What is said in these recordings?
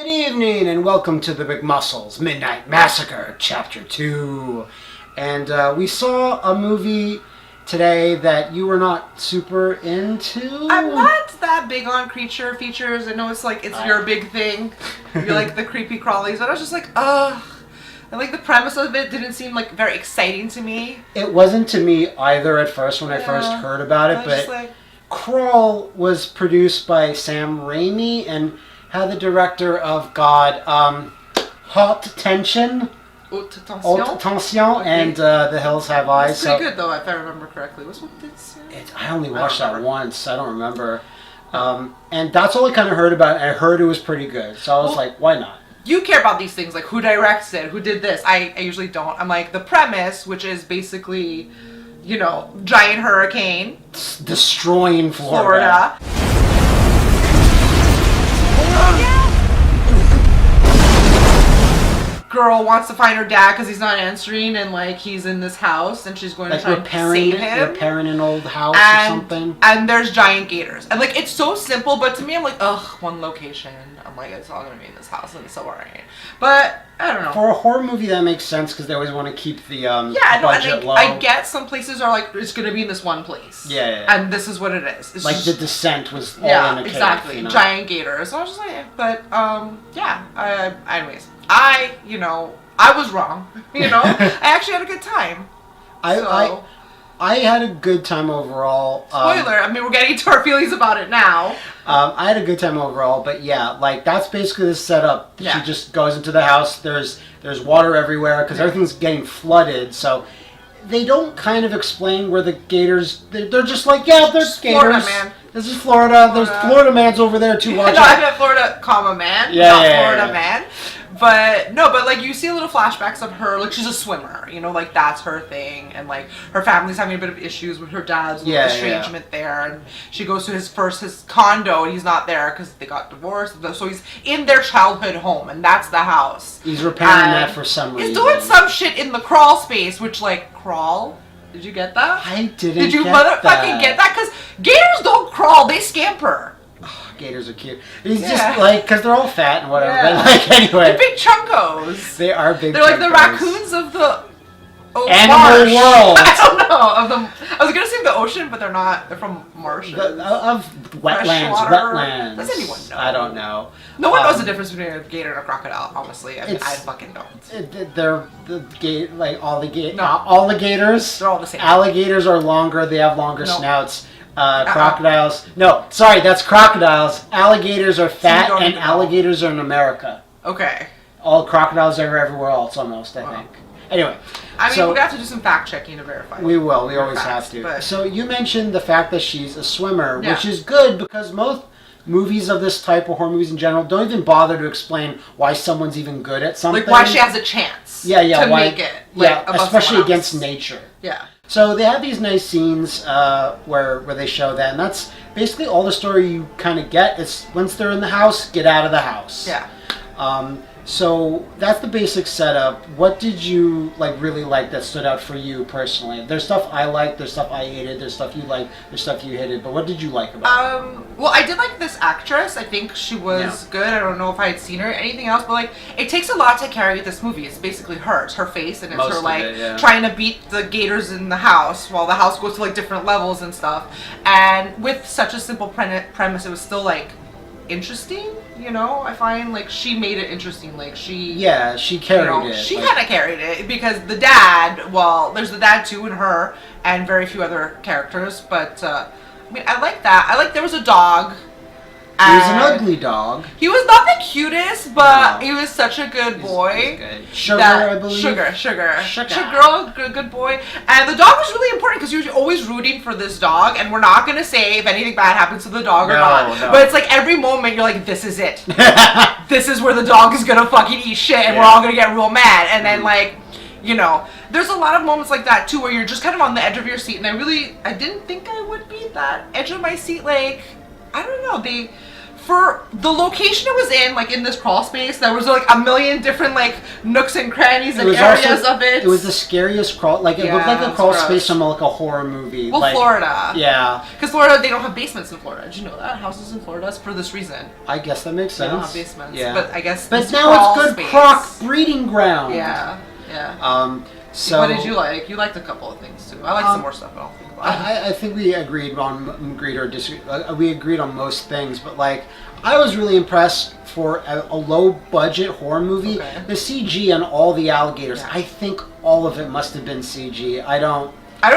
Good evening and welcome to the McMuscles Midnight Massacre Chapter 2. And we saw a movie today that you were not super into. I'm not that big on creature features. I know it's your big thing. You like the creepy crawlies, but I was just like, ugh. And the premise of it didn't seem very exciting to me. It wasn't to me either at first when I first heard about it, but Crawl was produced by Sam Raimi and had the director of Haute Tension. Haute Tension and The Hills Have Eyes. It's pretty good though, if I remember correctly. What's what this? I only watched that once. I don't remember. And that's all I kind of heard about it. I heard it was pretty good, so I was like, why not? You care about these things, like who directs it, who did this. I usually don't. I'm like, the premise, which is basically, giant hurricane. Destroying Florida. Girl wants to find her dad because he's not answering, and he's in this house, and she's going to try and save him. Repairing an old house or something. And there's giant gators, and it's so simple, but to me, I'm like, ugh, one location. I'm like, it's all gonna be in this house, and it's so alright. But I don't know. For a horror movie, that makes sense because they always want to keep the budget low. I get some places are it's gonna be in this one place. Yeah. And this is what it is. It's The Descent was all in a cave. Exactly. Giant gators. So I was just like, but anyways. I was wrong. I actually had a good time. I had a good time overall. Spoiler, we're getting into our feelings about it now. I had a good time overall, but that's basically the setup. Yeah. She just goes into the house, there's water everywhere, because everything's getting flooded, so they don't kind of explain where the gators, they're just like, there's gators. Florida, man. This is Florida. There's Florida man's over there too. Watching. No, I meant Florida, man. Florida man. But no, you see little flashbacks of her, she's a swimmer, that's her thing, and her family's having a bit of issues with her dad's estrangement there, and she goes to his condo, and he's not there because they got divorced, so he's in their childhood home, and that's the house. He's repairing that for some reason. He's doing some shit in the crawl space, which crawl. Did you get that? I didn't. Did you motherfucking get that? Because gators don't crawl; they scamper. Gators are cute. He's just because they're all fat and whatever. Yeah. But anyway, they're big chunkos. They are big. They're like the raccoons of the animal world. I don't know. I was gonna say the ocean, but they're not. They're from marshes. Of wetlands. Does anyone know? I don't know. No one knows the difference between a gator and a crocodile. Honestly, I fucking don't. They're all the gators. They're all the same. Alligators are longer. They have longer snouts. Crocodiles. No, sorry, that's crocodiles. Alligators are fat, and alligators are in America. Okay. All crocodiles are everywhere else, almost, I think. Anyway. we're going to have to do some fact checking to verify. We will. We always have to. But... So you mentioned the fact that she's a swimmer, which is good because most movies of this type, or horror movies in general, don't even bother to explain why someone's even good at something. Why she has a chance to make it. Especially against nature. Yeah. So they have these nice scenes where they show that, and that's basically all the story you kind of get. It's once they're in the house, get out of the house. Yeah. So that's the basic setup. What did you really like that stood out for you personally? There's stuff I liked, there's stuff I hated, there's stuff you liked, there's stuff you hated. But what did you like about it? Well, I did like this actress. I think she was good. I don't know if I had seen her anything else, but it takes a lot to carry this movie. It's basically her. It's her face, and it's Most her trying to beat the gators in the house while the house goes to different levels and stuff. And with such a simple premise, it was still interesting. I find she made it interesting. She carried it. She kind of carried it because the dad. Well, there's the dad too, and her, and very few other characters. But I like that. There was a dog. He was an ugly dog. He was not the cutest, but he was such a good boy. Good. Sugar, I believe. Sugar, good boy. And the dog was really important because you're always rooting for this dog, and we're not going to say if anything bad happens to the dog or not. No. But it's every moment you're like, this is it. This is where the dog is going to fucking eat shit, and we're all going to get real mad. And then, there's a lot of moments like that, too, where you're just kind of on the edge of your seat, and I didn't think I would be that edge of my seat. I don't know, for the location it was in, like in this crawl space, there was like a million different like nooks and crannies and areas of it. It was the scariest crawl. Like it looked like a crawl space from like a horror movie. Well, like, Florida. Yeah. Because Florida, they don't have basements in Florida. Did you know that? Houses in Florida is for this reason. I guess that makes sense. They don't have basements. Yeah. But I guess. But now it's good croc breeding ground. Yeah. Yeah. So what did you like? You liked a couple of things too. I liked some more stuff, but I don't think about it. I think we agreed or disagreed. We agreed on most things, but like I was really impressed for a low budget horror movie. Okay. The CG on all the alligators. Yeah. I think all of it must have been CG. I don't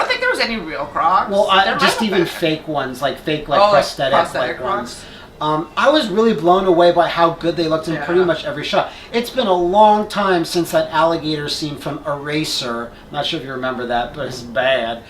think there was any real crocs. Well, just even fake ones, like fake prosthetic ones. I was really blown away by how good they looked in pretty much every shot. It's been a long time since that alligator scene from Eraser. I'm not sure if you remember that, but it's bad.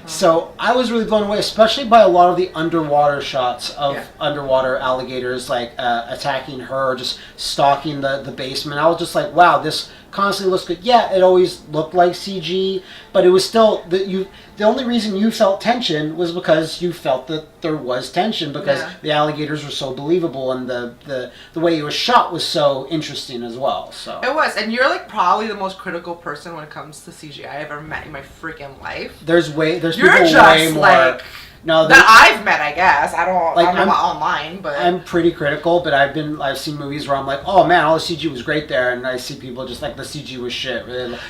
So I was really blown away, especially by a lot of the underwater shots of underwater alligators, like attacking her, just stalking the basement. I was just like, wow, this constantly looks good. Yeah, it always looked like CG, but it was still the only reason you felt tension was because you felt that there was tension because the alligators were so believable and the way it was shot was so interesting as well. So it was, and you're like probably the most critical person when it comes to CGI I've ever met in my freaking life. There's you're people just way more. Like, no, that I've met, I guess. I don't know about online, but I'm pretty critical. But I've seen movies where I'm like, oh man, all the CG was great there, and I see people just like the CG was shit.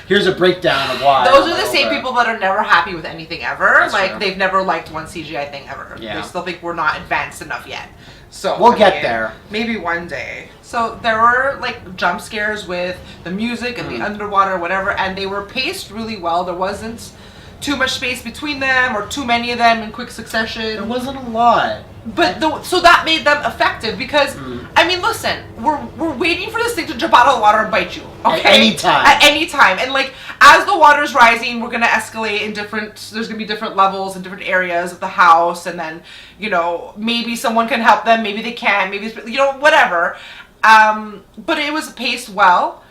Here's a breakdown of why. Those are the same people that are never happy with anything ever. That's like true. They've never liked one CGI thing ever. Yeah. They still think we're not advanced enough yet. So we'll get there. Maybe one day. So there were like jump scares with the music and the underwater, whatever, and they were paced really well. There wasn't too much space between them or too many of them in quick succession. There wasn't a lot. But so that made them effective because, I mean, listen, we're waiting for this thing to jump out of the water and bite you. Okay? At any time. At any time. And like, as the water's rising, we're going to escalate in there's going to be different levels in different areas of the house. And then, you know, maybe someone can help them. Maybe they can't. Maybe, you know, whatever. But it was paced well.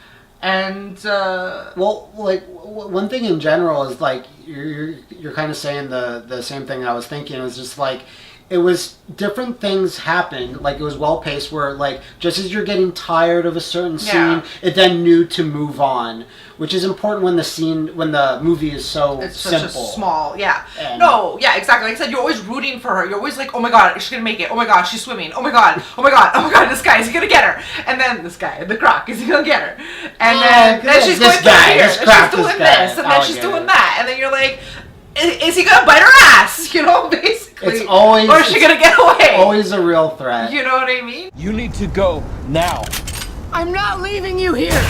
And well, like one thing in general is like you're kind of saying the same thing I was thinking. It was just like it was different things happened. Like it was well paced. Where like just as you're getting tired of a certain scene, it then knew to move on, which is important when the movie is so it's simple. Such a small, And no, yeah, exactly. Like I said, you're always rooting for her. You're always like, oh my god, she's gonna make it. Oh my god, she's swimming. Oh my god, oh my god, oh my god, this guy, is he gonna get her? And then this guy, the croc, is he gonna get her? And then she's going through here, and she's doing this, and then she's doing that, and then you're like, is he gonna bite her ass? You know, basically. It's always, or is she gonna get away? Always a real threat. You know what I mean? You need to go now. I'm not leaving you here.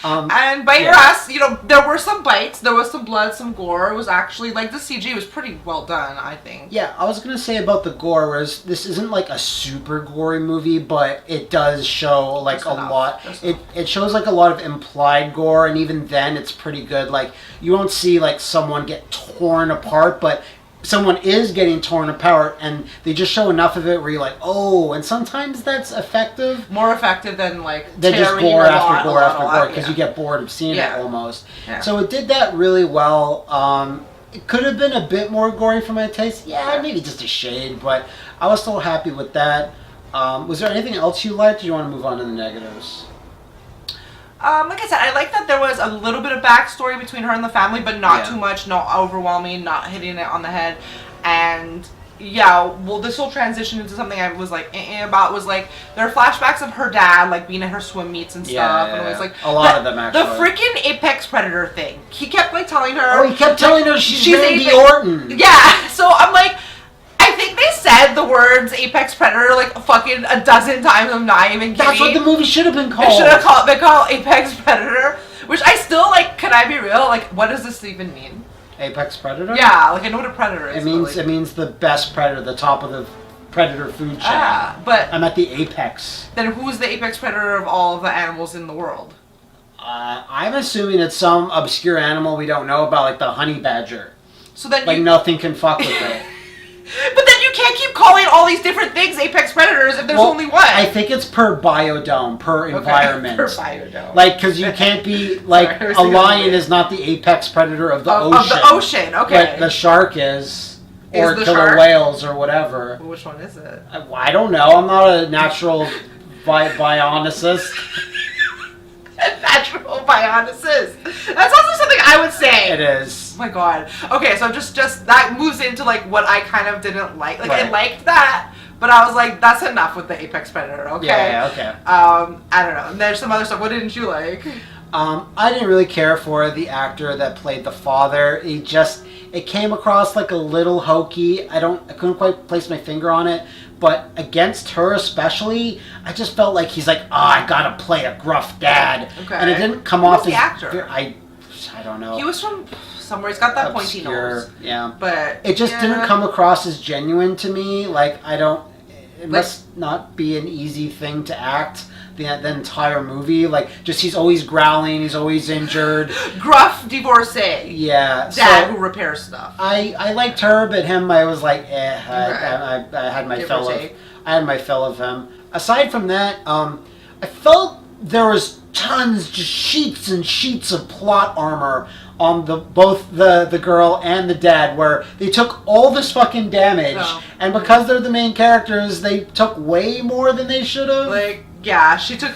And bite your ass, you know, there were some bites, there was some blood, some gore. It was actually, like, the CG was pretty well done, I think. Yeah, I was going to say about the gore, whereas this isn't like a super gory movie, but it does show like a lot. It shows like a lot of implied gore, and even then it's pretty good. Like, you won't see like someone get torn apart, but someone is getting torn apart, and they just show enough of it where you're like, oh, and sometimes that's effective. More effective than like just gore after gore after gore, because you get bored of seeing it almost. Yeah. So it did that really well. It could have been a bit more gory for my taste. Yeah, maybe just a shade, but I was still happy with that. Was there anything else you liked, or do you want to move on to the negatives? Like I said, I like that there was a little bit of backstory between her and the family, but not too much, not overwhelming, not hitting it on the head. And well, this whole transition into something I was like about was like there are flashbacks of her dad like being at her swim meets and stuff, and it was like a lot of them actually. The freaking apex predator thing. He kept like telling her. Oh, he kept telling her she's Randy Orton. Yeah, so I'm like. I think they said the words apex predator like fucking a dozen times. I'm not even kidding. That's what the movie should have been called. It should have been called Apex Predator, which I still like. Can I be real? Like, what does this even mean? Apex Predator? Yeah, like I know what a predator is. It means the best predator, the top of the predator food chain. But I'm at the apex. Then who's the apex predator of all of the animals in the world? I'm assuming it's some obscure animal we don't know about, like the honey badger. So then like nothing can fuck with it. But then you can't keep calling all these different things apex predators if there's only one. I think it's per biodome, per environment. Per biodome. Like, because you can't be, like, a lion is not the apex predator of the ocean. Of the ocean, okay. But the shark is. or the killer shark? whales or whatever. Which one is it? I don't know. I'm not a natural bionicist. Natural bionicist. That's also something I would say. It is. Oh my god. Okay, so just that moves into like what I kind of didn't like. Like I Right. liked that, but I was like, that's enough with the apex predator. Okay. Yeah, okay. I don't know. And there's some other stuff. What didn't you like? I didn't really care for the actor that played the father. It came across like a little hokey. I couldn't quite place my finger on it. But against her especially, I just felt like he's like, I gotta play a gruff dad. Okay. And it didn't come Who off was the as actor? I don't know. He was from somewhere. He's got that pointy Obscure, nose. yeah. But It just didn't come across as genuine to me. Like it must not be an easy thing to act the entire movie. Like he's always growling, he's always injured. Gruff divorcee. Yeah. Dad who repairs stuff. I liked her, but him I was like, Okay. I had my Give fill or of take. I had my fill of him. Aside from that, I felt there was tons, just sheets and sheets of plot armor on both the girl and the dad, where they took all this fucking damage, and because they're the main characters, they took way more than they should have. Like, yeah, she took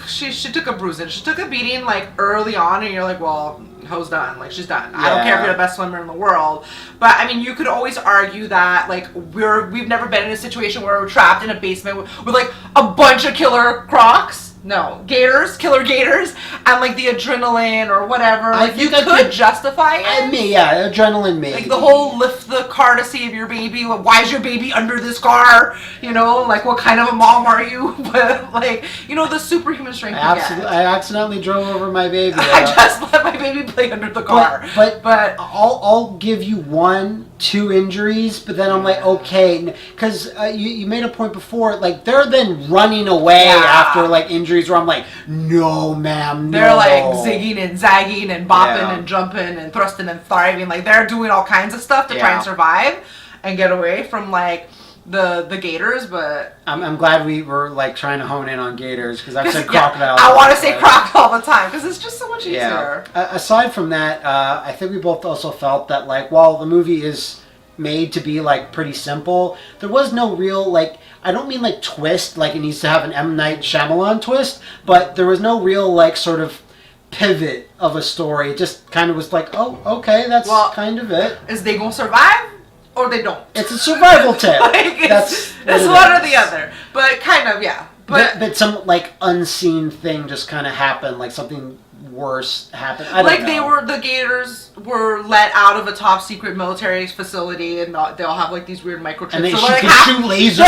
a bruising. She took a beating like early on, and you're like, well, ho's done. Like, she's done. I don't care if you're the best swimmer in the world. But I mean, you could always argue that like we've never been in a situation where we're trapped in a basement with like a bunch of killer crocs. No, killer gators, and like the adrenaline or whatever. Like, you could justify it. Adrenaline maybe. Like the whole lift the car to save your baby. Like, why is your baby under this car? You know, like what kind of a mom are you? But like, you know, the superhuman strength. I accidentally drove over my baby. I just let my baby play under the car. But I'll give you 1-2 injuries, but then I'm like, okay, because you made a point before, like they're then running away after like injuries where I'm like, no ma'am, no. They're like zigging and zagging and bopping and jumping and thrusting and thriving. Like they're doing all kinds of stuff to try and survive and get away from like the gators. But I'm glad we were like trying to hone in on gators, because I've said crocodiles. I want to say crocodile all the time because it's just so much easier. Aside from that, I think we both also felt that like while the movie is made to be like pretty simple, there was no real like, I don't mean like twist, like it needs to have an M. Night Shyamalan twist, but there was no real like sort of pivot of a story. It just kind of was like, oh, okay, that's kind of it. Is they gonna survive or they don't? It's a survival tale. Like, that's one or the other. But kind of, yeah. But some like unseen thing just kind of happened, like something worse happened. I don't know. The gators were let out of a top secret military facility, and they'll have like these weird microchips. And they so shoot lasers. They're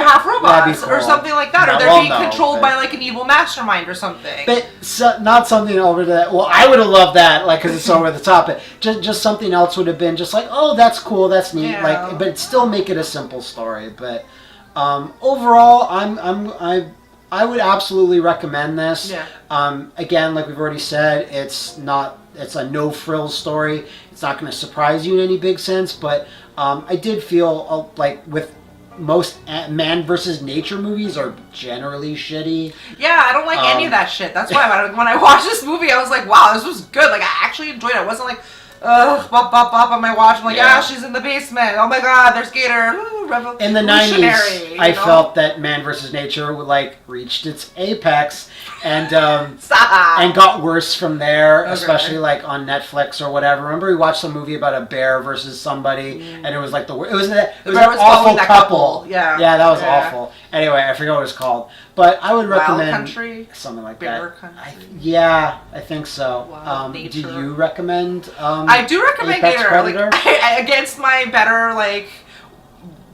half robots. That'd be cool. Or something like that. No, or they're well, being controlled by like an evil mastermind or something. But not something over that. Well, I would have loved that, like, because it's over the top. But just something else would have been just like, oh, that's cool, that's neat. Yeah. Like, but still make it a simple story. But overall, I would absolutely recommend this. Yeah. Again, like we've already said, it's a no frills story. It's not going to surprise you in any big sense. But I did feel like with most man versus nature movies are generally shitty. Yeah, I don't like any of that shit. That's why when I watched this movie, I was like, wow, this was good. Like, I actually enjoyed it. I wasn't like, ugh, bop, bop, bop on my watch. I'm like, she's in the basement. Oh my god, there's Gator. Ooh, in the 90s, I felt that Man vs. Nature like reached its apex and got worse from there, especially like on Netflix or whatever. Remember we watched some movie about a bear versus somebody, and it was like it was an awful couple. Yeah, that was awful. Anyway, I forget what it was called, but I would recommend Country? Something like Bear that. Country? I think so. Do you recommend? I do recommend Apex Gator. Predator? Like, against my better like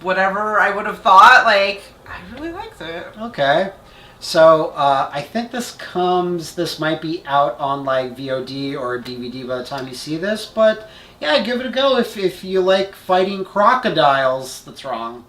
whatever I would have thought. Like, I really liked it. Okay. So I think this might be out on like VOD or DVD by the time you see this, but yeah, give it a go if you like fighting crocodiles. That's wrong.